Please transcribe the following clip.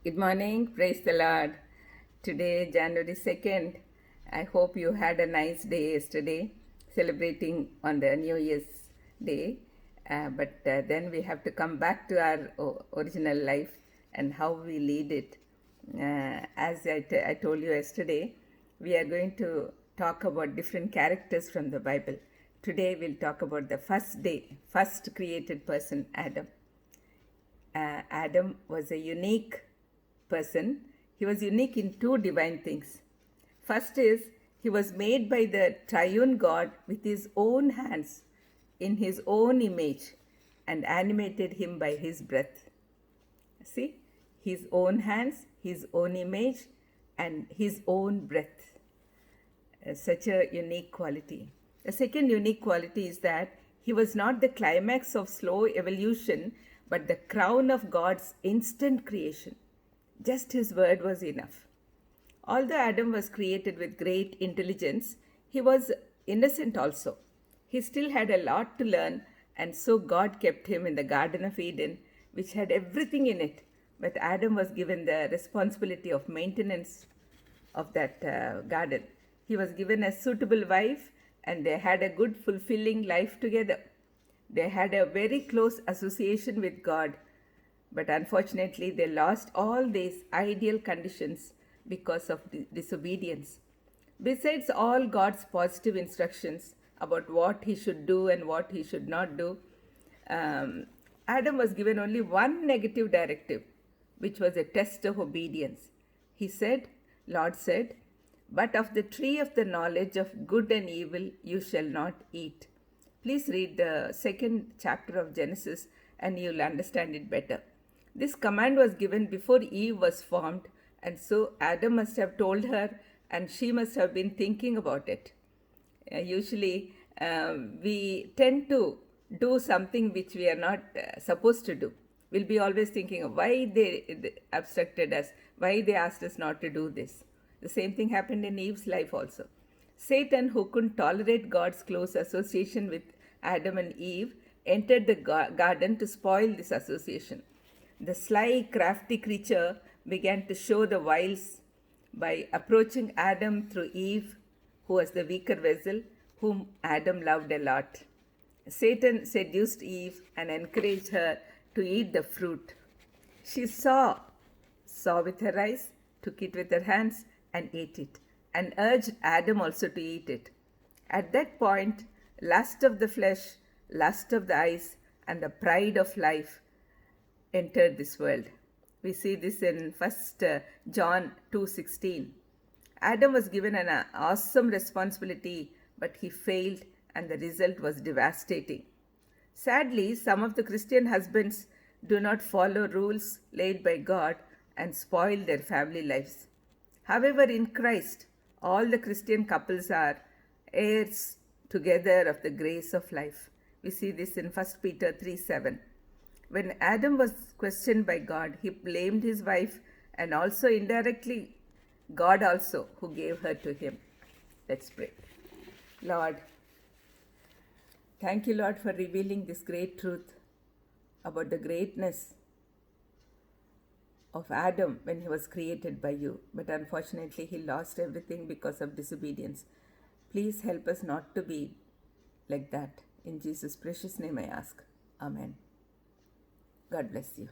Good morning, praise the Lord. Today, January 2nd, I hope you had a nice day yesterday, celebrating on the New Year's Day. But then we have to come back to our original life and how we lead it. As I told you yesterday, we are going to talk about different characters from the Bible. Today, we'll talk about the first created person, Adam. Adam was a unique person. He was unique in two divine things. First is, he was made by the triune God with his own hands, in his own image, and animated him by his breath. See, his own hands, his own image, and his own breath. Such a unique quality. The second unique quality is that he was not the climax of slow evolution, but the crown of God's instant creation. Just his word was enough. Although Adam was created with great intelligence, he was innocent also. He still had a lot to learn, and so God kept him in the Garden of Eden, which had everything in it. But Adam was given the responsibility of maintenance of that garden. He was given a suitable wife, and they had a good, fulfilling life together. They had a very close association with God, but unfortunately, they lost all these ideal conditions because of disobedience. Besides all God's positive instructions about what he should do and what he should not do, Adam was given only one negative directive, which was a test of obedience. Lord said, "But of the tree of the knowledge of good and evil you shall not eat." Please read the second chapter of Genesis and you'll understand it better. This command was given before Eve was formed, and so Adam must have told her, and she must have been thinking about it. Usually, we tend to do something which we are not supposed to do. We'll be always thinking of why they obstructed us, why they asked us not to do this. The same thing happened in Eve's life also. Satan, who couldn't tolerate God's close association with Adam and Eve, entered the garden to spoil this association. The sly, crafty creature began to show the wiles by approaching Adam through Eve, who was the weaker vessel, whom Adam loved a lot. Satan seduced Eve and encouraged her to eat the fruit. She saw with her eyes, took it with her hands, and ate it, and urged Adam also to eat it. At that point, lust of the flesh, lust of the eyes, and the pride of life entered this world. We see this in 1 John 2:16. Adam was given an awesome responsibility, but he failed, and the result was devastating. Sadly, some of the Christian husbands do not follow rules laid by God and spoil their family lives. However, in Christ, all the Christian couples are heirs together of the grace of life. We see this in 1 Peter 3:7. When Adam was questioned by God, he blamed his wife and also indirectly God also, who gave her to him. Let's pray. Lord, thank you, Lord, for revealing this great truth about the greatness of Adam when he was created by you. But unfortunately, he lost everything because of disobedience. Please help us not to be like that. In Jesus' precious name I ask. Amen. God bless you.